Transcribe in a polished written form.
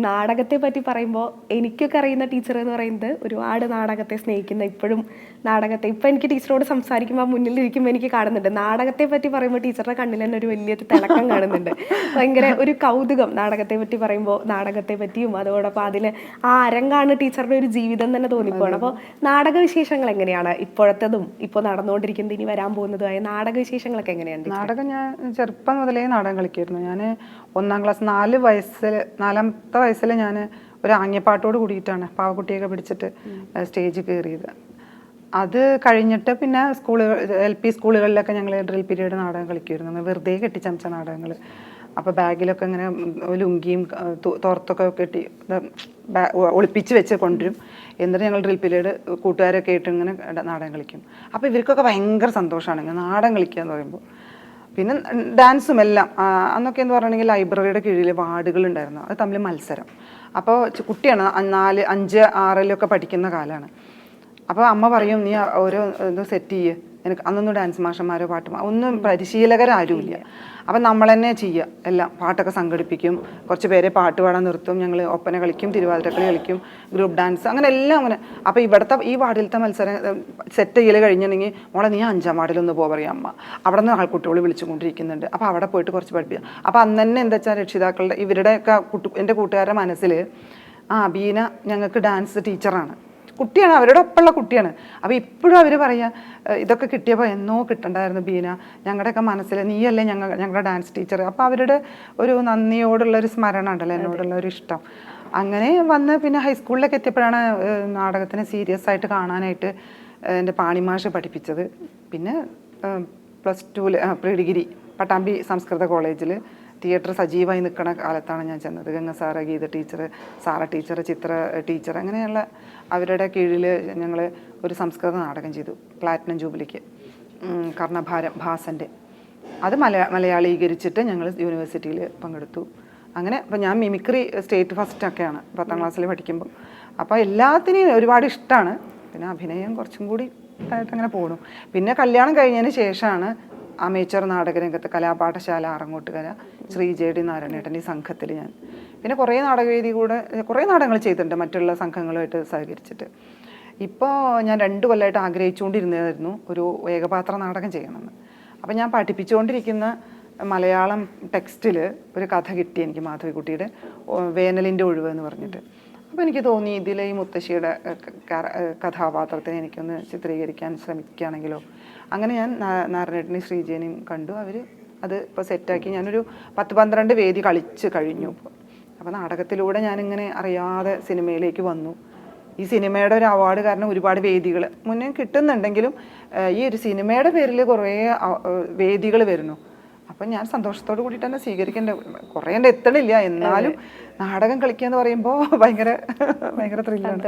നാടകത്തെ പറ്റി പറയുമ്പോൾ എനിക്കൊക്കെ അറിയുന്ന ടീച്ചർ എന്ന് പറയുന്നത് ഒരുപാട് നാടകത്തെ സ്നേഹിക്കുന്ന, ഇപ്പോഴും നാടകത്തെ ഇപ്പം എനിക്ക് ടീച്ചറോട് സംസാരിക്കുമ്പോൾ മുന്നിലിരിക്കുമ്പോൾ എനിക്ക് കാണുന്നുണ്ട്. നാടകത്തെ പറ്റി പറയുമ്പോൾ ടീച്ചറുടെ കണ്ണിൽ തന്നെ ഒരു വലിയൊരു തിളക്കം കാണുന്നുണ്ട്. ഭയങ്കര ഒരു കൗതുകം നാടകത്തെ പറ്റി പറയുമ്പോൾ, നാടകത്തെ പറ്റിയും അതോടൊപ്പം അതിൽ ആ അരങ്ങാണ് ടീച്ചറുടെ ഒരു ജീവിതം തന്നെ തോന്നിപ്പോവാണ്. അപ്പോൾ നാടക വിശേഷങ്ങൾ എങ്ങനെയാണ് ഇപ്പോഴത്തതും ഇപ്പോൾ നടന്നുകൊണ്ടിരിക്കുന്നത് ഇനി വരാൻ പോകുന്നതുമായ നാടക വിശേഷങ്ങളൊക്കെ എങ്ങനെയാണ്? നാടകം ഞാൻ ചെറുപ്പം മുതലേ നാടകം കളിക്കായിരുന്നു. ഞാൻ 1-ാം ക്ലാസ് 4-ാമത്തെ വയസ്സിൽ ഞാൻ ഒരു ആംഗ്യപ്പാട്ടോട് കൂടിയിട്ടാണ് പാവക്കുട്ടിയൊക്കെ പിടിച്ചിട്ട് സ്റ്റേജിൽ കയറിയത്. അത് കഴിഞ്ഞിട്ട് പിന്നെ LP സ്കൂളുകളിലൊക്കെ ഞങ്ങൾ ഡ്രിൽ പീരീഡ് നാടകം കളിക്കുമായിരുന്നു. വെറുതെ കെട്ടിച്ചമച്ച നാടകങ്ങൾ. അപ്പോൾ ബാഗിലൊക്കെ ഇങ്ങനെ ലുങ്കിയും തോർത്തൊക്കെ കെട്ടി ഒളിപ്പിച്ച് വെച്ച് കൊണ്ടുവരും. എന്നിട്ട് ഞങ്ങൾ ഡ്രിൽ പീരീഡ് കൂട്ടുകാരൊക്കെ ആയിട്ട് ഇങ്ങനെ നാടകം കളിക്കും. അപ്പോൾ ഇവർക്കൊക്കെ ഭയങ്കര സന്തോഷമാണ് ഇങ്ങനെ നാടകം കളിക്കുക എന്ന് പറയുമ്പോൾ. പിന്നെ ഡാൻസും എല്ലാം. അന്നൊക്കെ എന്ന് പറഞ്ഞിട്ടുണ്ടെങ്കിൽ ലൈബ്രറിയുടെ കീഴിൽ വാർഡുകളുണ്ടായിരുന്നു. അത് തമ്മിൽ മത്സരം. അപ്പോൾ കുട്ടിയാണ് 4, 5, 6 പഠിക്കുന്ന കാലമാണ്. അപ്പോൾ അമ്മ പറയും, നീ ഓരോ ഇത് സെറ്റ് ചെയ്യ്. എനിക്ക് അന്നൊന്നും ഡാൻസ് മാഷന്മാരോ ഒന്നും പരിശീലകരാരുമില്ല. അപ്പം നമ്മൾ തന്നെ ചെയ്യുക എല്ലാം. പാട്ടൊക്കെ സംഘടിപ്പിക്കും, കുറച്ച് പേരെ പാട്ട് പാടാൻ നിർത്തും, ഞങ്ങൾ ഒപ്പന കളിക്കും, തിരുവാതിരക്കളി കളിക്കും, ഗ്രൂപ്പ് ഡാൻസ്, അങ്ങനെ എല്ലാം അങ്ങനെ. അപ്പോൾ ഇവിടുത്തെ ഈ വാർഡിലത്തെ മത്സരം സെറ്റ് ചെയ്യൽ കഴിഞ്ഞിട്ടുണ്ടെങ്കിൽ മോളെ നീ 5-ാം വാർഡിലൊന്ന് പറയാം അമ്മ, അവിടെ നിന്ന് ആൾക്കുട്ടികൾ വിളിച്ചുകൊണ്ടിരിക്കുന്നുണ്ട്. അപ്പോൾ അവിടെ പോയിട്ട് കുറച്ച് പഠിപ്പിക്കുക. അപ്പോൾ അന്ന് തന്നെ എന്താ വെച്ചാൽ രക്ഷിതാക്കളുടെ ഇവരുടെയൊക്കെ എൻ്റെ കൂട്ടുകാരുടെ മനസ്സിൽ ബീന ഞങ്ങൾക്ക് ഡാൻസ് ടീച്ചറാണ്, കുട്ടിയാണ്, അവരുടെ ഒപ്പമുള്ള കുട്ടിയാണ്. അപ്പോൾ ഇപ്പോഴും അവർ പറയുക, ഇതൊക്കെ കിട്ടിയപ്പോൾ എന്നോ കിട്ടണ്ടായിരുന്നു ബീന, ഞങ്ങളുടെയൊക്കെ മനസ്സിൽ നീയല്ലേ ഞങ്ങളുടെ ഡാൻസ് ടീച്ചർ. അപ്പോൾ അവരുടെ ഒരു നന്ദിയോടുള്ളൊരു സ്മരണ ഉണ്ടല്ലോ, എന്നോടുള്ള ഒരു ഇഷ്ടം. അങ്ങനെ വന്ന് പിന്നെ ഹൈസ്കൂളിലൊക്കെ എത്തിയപ്പോഴാണ് നാടകത്തിനെ സീരിയസ് ആയിട്ട് കാണാനായിട്ട് എൻ്റെ പാണിമാഷ് പഠിപ്പിച്ചത്. പിന്നെ +2 പ്രീ ഡിഗ്രി പട്ടാമ്പി സംസ്കൃത കോളേജിൽ തിയേറ്റർ സജീവമായി നിൽക്കുന്ന കാലത്താണ് ഞാൻ ചെന്നത്. Ganga sir, Geetha teacher, Sara teacher, Chitra teacher, അങ്ങനെയുള്ള അവരുടെ കീഴിൽ ഞങ്ങൾ ഒരു സംസ്കൃത നാടകം ചെയ്തു. പ്ലാറ്റിനം ജൂബിലിക്ക് കർണഭാരം ഭാസൻ്റെ. അത് മലയാളീകരിച്ചിട്ട് ഞങ്ങൾ യൂണിവേഴ്സിറ്റിയിൽ പങ്കെടുത്തു. അങ്ങനെ അപ്പോൾ ഞാൻ മിമിക്രി സ്റ്റേറ്റ് ഫസ്റ്റൊക്കെയാണ് 10-ാം ക്ലാസ്സിൽ പഠിക്കുമ്പോൾ. അപ്പോൾ എല്ലാത്തിനെയും ഒരുപാട് ഇഷ്ടമാണ്. പിന്നെ അഭിനയം കുറച്ചും കൂടി ആയിട്ട് അങ്ങനെ പോകണം. പിന്നെ കല്യാണം കഴിഞ്ഞതിന് ശേഷമാണ് അമേച്ചർ നാടകരംഗത്ത് കലാപാഠശാല ആറങ്ങോട്ടുകര ശ്രീജേടി നാരായണേട്ടൻ്റെ സംഘത്തിൽ ഞാൻ പിന്നെ കുറേ നാടകവേദി കൂടെ കുറേ നാടകങ്ങൾ ചെയ്തിട്ടുണ്ട് മറ്റുള്ള സംഘങ്ങളുമായിട്ട് സഹകരിച്ചിട്ട്. ഇപ്പോൾ ഞാൻ 2 കൊല്ലമായിട്ട് ആഗ്രഹിച്ചുകൊണ്ടിരുന്നതായിരുന്നു ഒരു ഏകപാത്ര നാടകം ചെയ്യണമെന്ന്. അപ്പോൾ ഞാൻ പഠിപ്പിച്ചുകൊണ്ടിരിക്കുന്ന മലയാളം ടെക്സ്റ്റിൽ ഒരു കഥ കിട്ടി എനിക്ക്, മാധവിക്കുട്ടിയുടെ വേനലിൻ്റെ ഒഴിവ് എന്ന് പറഞ്ഞിട്ട്. അപ്പോൾ എനിക്ക് തോന്നി ഇതിലെ ഈ മുത്തശ്ശിയുടെ കഥാപാത്രത്തിനെ എനിക്കൊന്ന് ചിത്രീകരിക്കാൻ ശ്രമിക്കുകയാണെങ്കിലോ. അങ്ങനെ ഞാൻ നാരായണേട്ടനെയും ശ്രീജേനെയും കണ്ടു. അവർ അത് ഇപ്പോൾ സെറ്റാക്കി. ഞാനൊരു 10-12 വേദി കളിച്ച് കഴിഞ്ഞു ഇപ്പോൾ. അപ്പോൾ നാടകത്തിലൂടെ ഞാനിങ്ങനെ അറിയാതെ സിനിമയിലേക്ക് വന്നു. ഈ സിനിമയുടെ ഒരു അവാർഡ് കാരണം ഒരുപാട് വേദികൾ മുന്നേ കിട്ടുന്നുണ്ടെങ്കിലും ഈ ഒരു സിനിമയുടെ പേരിൽ കുറേ വേദികൾ വരുന്നു. അപ്പം ഞാൻ സന്തോഷത്തോടു കൂടി തന്നെ സ്വീകരിക്കേണ്ട. കുറേ എൻ്റെ എത്തണില്ല, എന്നാലും നാടകം കളിക്കുക എന്ന് പറയുമ്പോൾ ഭയങ്കര ത്രില്ലാണ്.